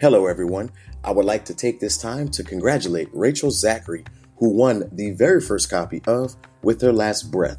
Hello, everyone. I would like to take this time to congratulate Rachel Zachary, who won the very first copy of With Her Last Breath.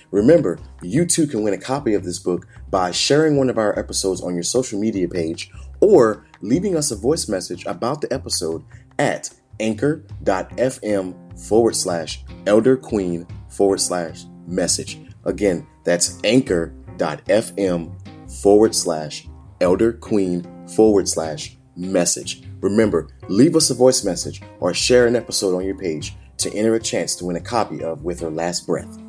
Remember, you too can win a copy of this book by sharing one of our episodes on your social media page or leaving us a voice message about the episode at anchor.fm/elderqueen/message. Again, that's anchor.fm/elderqueen/message. Remember, leave us a voice message or share an episode on your page to enter a chance to win a copy of With Her Last Breath.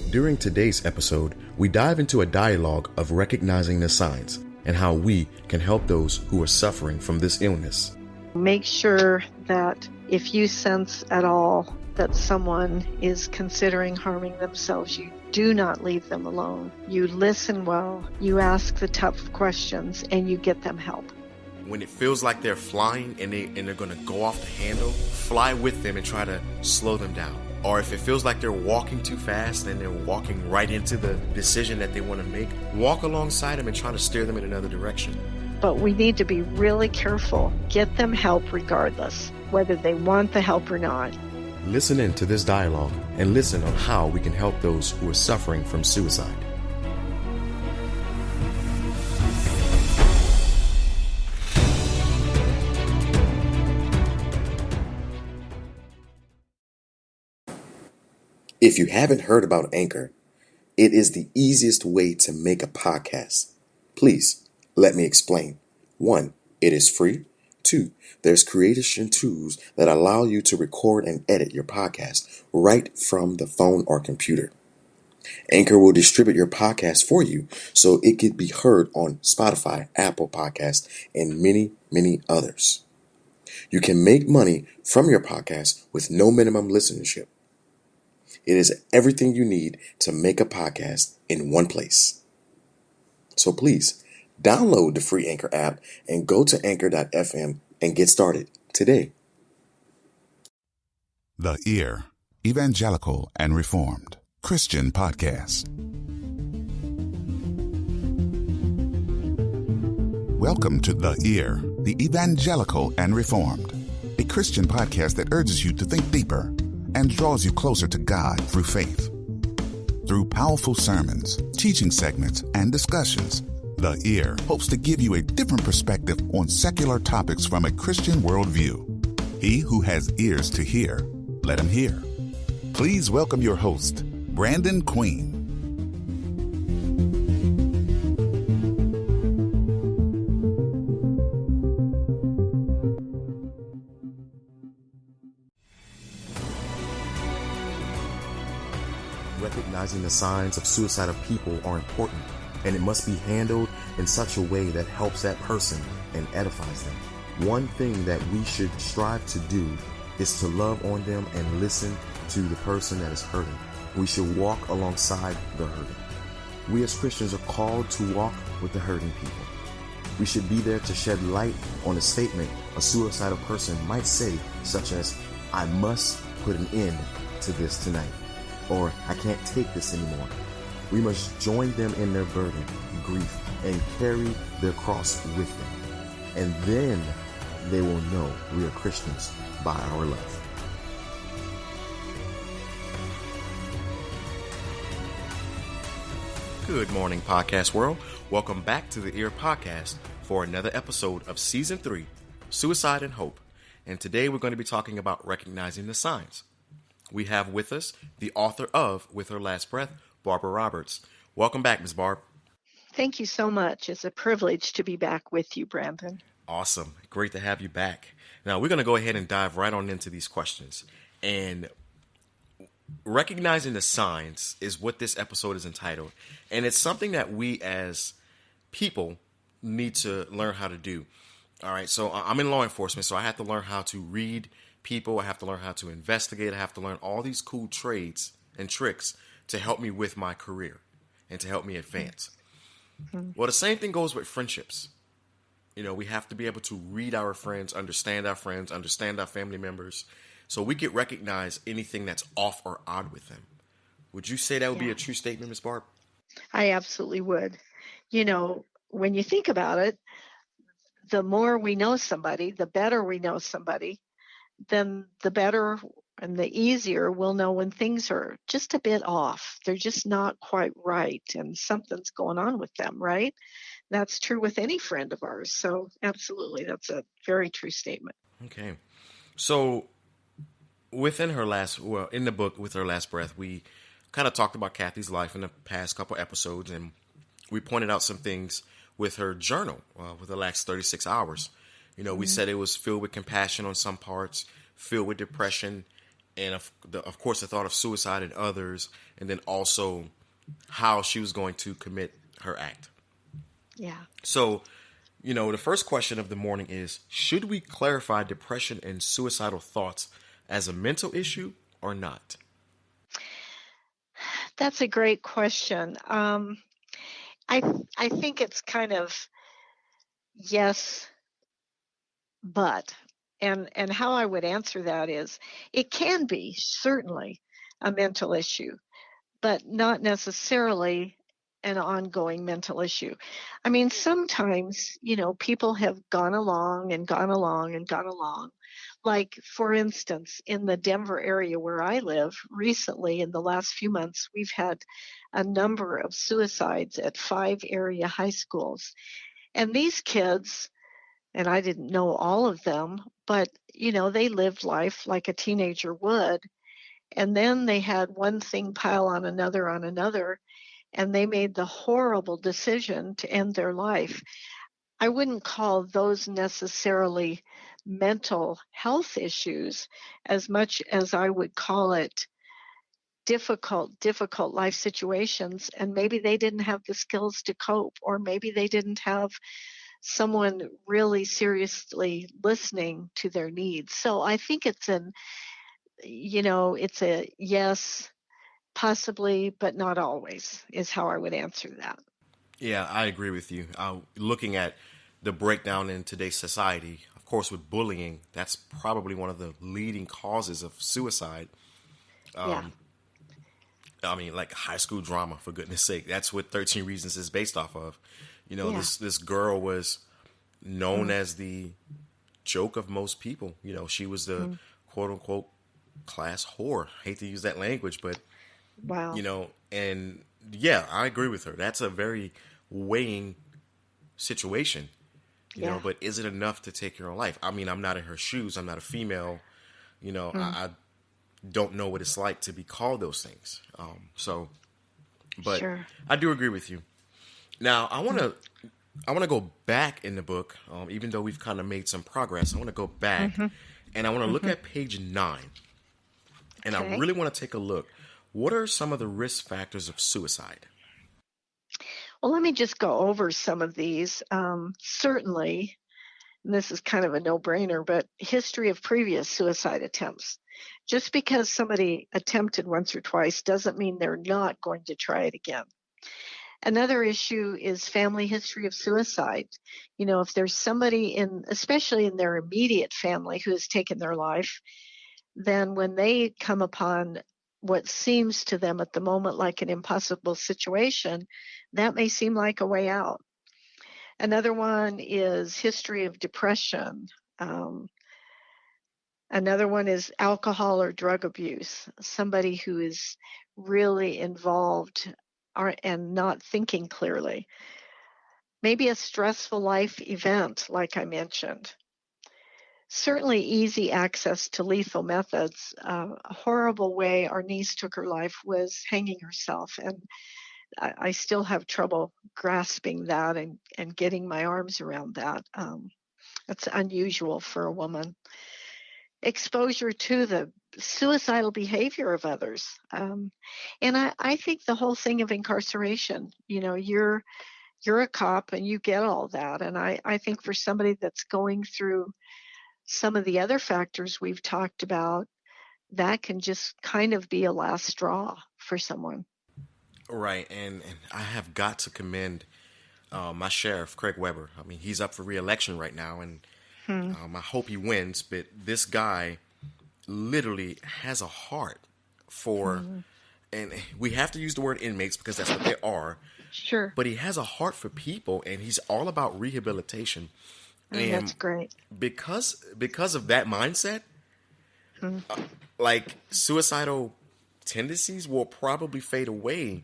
During today's episode, we dive into a dialogue of recognizing the signs and how we can help those who are suffering from this illness. Make sure that if you sense at all that someone is considering harming themselves, you do not leave them alone. You listen well, you ask the tough questions, and you get them help. When it feels like they're flying and they're going to go off the handle, fly with them and try to slow them down. Or if it feels like they're walking too fast and they're walking right into the decision that they want to make, walk alongside them and try to steer them in another direction. But we need to be really careful. Get them help regardless, whether they want the help or not. Listen in to this dialogue and listen on how we can help those who are suffering from suicide. If you haven't heard about Anchor, it is the easiest way to make a podcast. Please, let me explain. 1, it is free. 2, there's creation tools that allow you to record and edit your podcast right from the phone or computer. Anchor will distribute your podcast for you so it can be heard on Spotify, Apple Podcasts, and many, many others. You can make money from your podcast with no minimum listenership. It is everything you need to make a podcast in one place. So please, download the free Anchor app and go to anchor.fm and get started today. The Ear, Evangelical and Reformed Christian Podcast. Welcome to The Ear, the Evangelical and Reformed, a Christian podcast that urges you to think deeper and draws you closer to God through faith. Through powerful sermons, teaching segments, and discussions, The Ear hopes to give you a different perspective on secular topics from a Christian worldview. He who has ears to hear, let him hear. Please welcome your host, Brandon Queen. Recognizing the signs of suicidal people are important, and it must be handled in such a way that helps that person and edifies them. One thing that we should strive to do is to love on them and listen to the person that is hurting. We should walk alongside the hurting. We as Christians are called to walk with the hurting people. We should be there to shed light on a statement a suicidal person might say, such as, "I must put an end to this tonight," or "I can't take this anymore." We must join them in their burden, grief, and carry their cross with them. And then they will know we are Christians by our love. Good morning, podcast world. Welcome back to the Ear Podcast for another episode of Season 3, Suicide and Hope. And today we're going to be talking about recognizing the signs. We have with us the author of With Her Last Breath, Barbara Roberts. Welcome back, Ms. Barb. Thank you so much. It's a privilege to be back with you, Brandon. Awesome. Great to have you back. Now, we're going to go ahead and dive right on into these questions. And recognizing the signs is what this episode is entitled. And it's something that we as people need to learn how to do. All right. So I'm in law enforcement, so I have to learn how to read people. I have to learn how to investigate. I have to learn all these cool trades and tricks to help me with my career and to help me advance. Mm-hmm. Well, the same thing goes with friendships. You know, we have to be able to read our friends, understand our family members, so we can recognize anything that's off or odd with them. Would you say that would be Yeah, a true statement, Miss Barb? I absolutely would. When you think about it, the more we know somebody, the better we know somebody, then the better and the easier we'll know when things are just a bit off. They're just not quite right and something's going on with them, right? That's true with any friend of ours. So, absolutely, that's a very true statement. Okay. So in the book, With Her Last Breath, we kind of talked about Kathy's life in the past couple episodes, and we pointed out some things with her journal, with the last 36 hours. We said it was filled with compassion on some parts, filled with depression, and of course the thought of suicide in others, and then also how she was going to commit her act. Yeah. So, the first question of the morning is, should we clarify depression and suicidal thoughts as a mental issue or not? That's a great question. I I think it's kind of yes, but and how I would answer that is it can be certainly a mental issue, but not necessarily an ongoing mental issue. I mean, sometimes, people have gone along and gone along and gone along. Like, for instance, in the Denver area where I live, recently in the last few months, we've had a number of suicides at 5 area high schools. And these kids, and I didn't know all of them, but, they lived life like a teenager would. And then they had one thing pile on another, and they made the horrible decision to end their life. I wouldn't call those necessarily mental health issues as much as I would call it difficult life situations. And maybe they didn't have the skills to cope, or maybe they didn't have someone really seriously listening to their needs. So I think it's a yes, possibly, but not always, is how I would answer that. Yeah, I agree with you. Looking at the breakdown in today's society, of course, with bullying, that's probably one of the leading causes of suicide. Yeah. I mean, like high school drama, for goodness sake. That's what 13 Reasons is based off of. Yeah. This girl was known as the joke of most people. She was the quote unquote class whore. Hate to use that language, but Wow. And yeah, I agree with her. That's a very weighing situation. Yeah. But is it enough to take your own life? I mean, I'm not in her shoes. I'm not a female. I don't know what it's like to be called those things. But Sure. I do agree with you. Now, I want to go back in the book, even though we've kind of made some progress. I want to go back and I want to look at page 9. And Okay. I really want to take a look. What are some of the risk factors of suicide? Well, let me just go over some of these. Certainly, and this is kind of a no-brainer, but history of previous suicide attempts. Just because somebody attempted once or twice doesn't mean they're not going to try it again. Another issue is family history of suicide. If there's somebody especially in their immediate family, who has taken their life, then when they come upon what seems to them at the moment like an impossible situation, that may seem like a way out. Another one is history of depression. Another one is alcohol or drug abuse, somebody who is really involved and not thinking clearly. Maybe a stressful life event, like I mentioned. Certainly easy access to lethal methods. A horrible way our niece took her life was hanging herself, and I still have trouble grasping that and getting my arms around that. That's unusual for a woman. Exposure to the suicidal behavior of others. And I think the whole thing of incarceration, you're a cop and you get all that. And I think for somebody that's going through some of the other factors we've talked about, that can just kind of be a last straw for someone. Right, and I have got to commend my sheriff, Craig Weber. I mean, he's up for re-election right now, and I hope he wins. But this guy literally has a heart for and we have to use the word inmates because that's what they are. Sure. But he has a heart for people, and he's all about rehabilitation. And And that's great. because of that mindset, Mm. like suicidal tendencies will probably fade away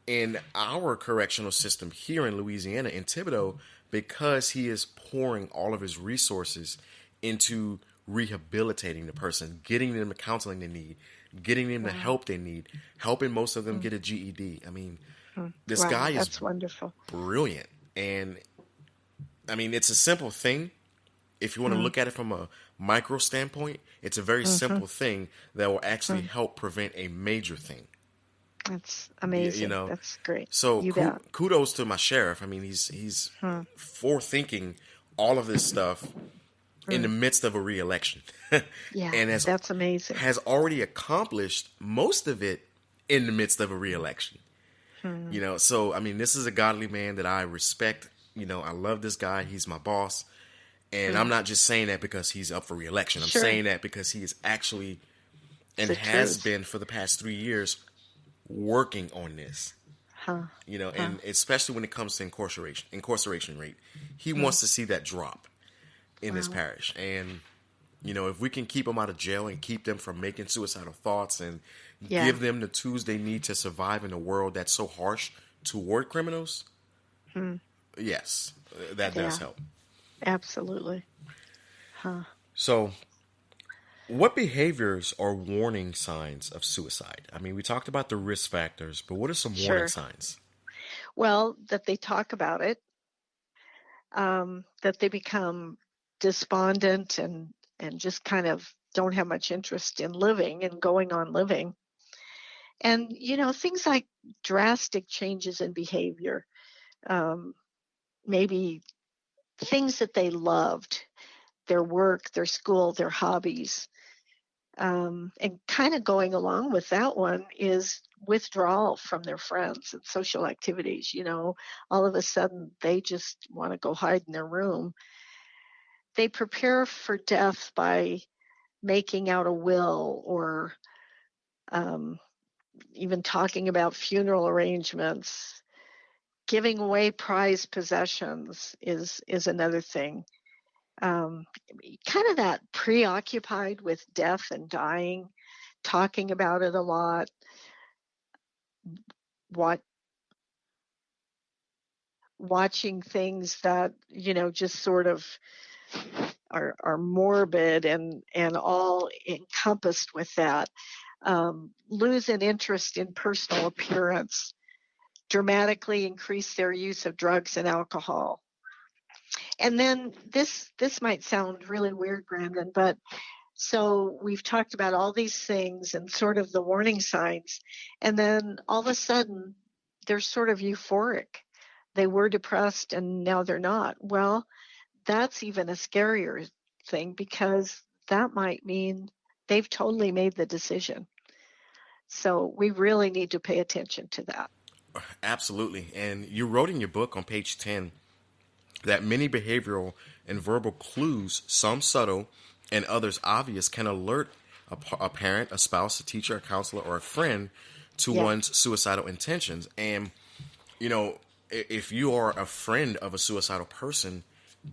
in our correctional system here in Louisiana, in Thibodaux, because he is pouring all of his resources into rehabilitating the person, getting them the counseling they need, getting them the help they need, helping most of them get a GED. I mean, this guy is That's wonderful. brilliant. And I mean, it's a simple thing. If you want to look at it from a micro standpoint, it's a very simple thing that will actually help prevent a major thing. That's amazing. You know, That's great. so You bet. kudos to my sheriff. I mean, he's forethinking all of this stuff in the midst of a re-election. Yeah, And that's amazing. has already accomplished most of it in the midst of a re-election. You know, so I mean, this is a godly man that I respect. You know, I love this guy. He's my boss. And I'm not just saying that because he's up for re-election. I'm saying that because he is actually and has been for the past 3 years working on this. You know, and especially when it comes to incarceration rate, he wants to see that drop in this parish. And you know, if we can keep them out of jail and keep them from making suicidal thoughts and give them the tools they need to survive in a world that's so harsh toward criminals, yes, that does help. Absolutely. So, what behaviors are warning signs of suicide? I mean, we talked about the risk factors, but what are some warning signs? Well, that they talk about it, that they become despondent and just kind of don't have much interest in living and going on living. And, you know, things like drastic changes in behavior, maybe things that they loved, their work, their school, their hobbies. And kind of going along with that one is withdrawal from their friends and social activities. You know, all of a sudden they just want to go hide in their room. They prepare for death by making out a will or even talking about funeral arrangements. Giving away prized possessions is another thing. Kind of that preoccupied with death and dying, talking about it a lot. Watching things that, you know, just sort of are morbid and all encompassed with that. Lose an interest in personal appearance, dramatically increase their use of drugs and alcohol. And then this might sound really weird, Brandon, but so we've talked about all these things and sort of the warning signs, and then all of a sudden they're sort of euphoric. They were depressed and now they're not. Well, that's even a scarier thing because that might mean they've totally made the decision. So we really need to pay attention to that. Absolutely. And you wrote in your book on page 10 that many behavioral and verbal clues, some subtle and others obvious, can alert a parent, a spouse, a teacher, a counselor, or a friend to one's suicidal intentions. And, you know, if you are a friend of a suicidal person,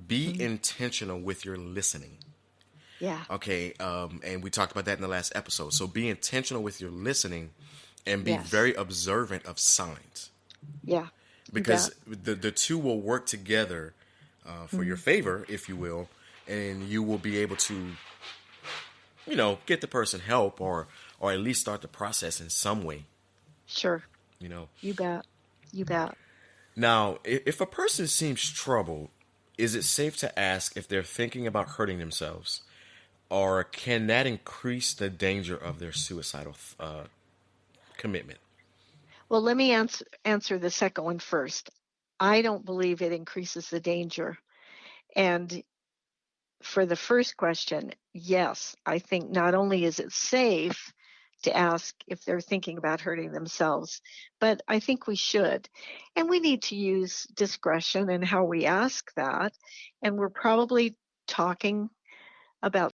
be intentional with your listening. Yeah. Okay. And we talked about that in the last episode. So be intentional with your listening and be very observant of signs. Yeah. Because the two will work together for your favor, if you will, and you will be able to, you know, get the person help or at least start the process in some way. Sure. You know. You bet. You bet. Now, if a person seems troubled, is it safe to ask if they're thinking about hurting themselves, or can that increase the danger of their suicidal commitment? Well, let me answer the second one first. I don't believe it increases the danger. And for the first question, yes, I think not only is it safe to ask if they're thinking about hurting themselves, but I think we should. And we need to use discretion in how we ask that. And we're probably talking about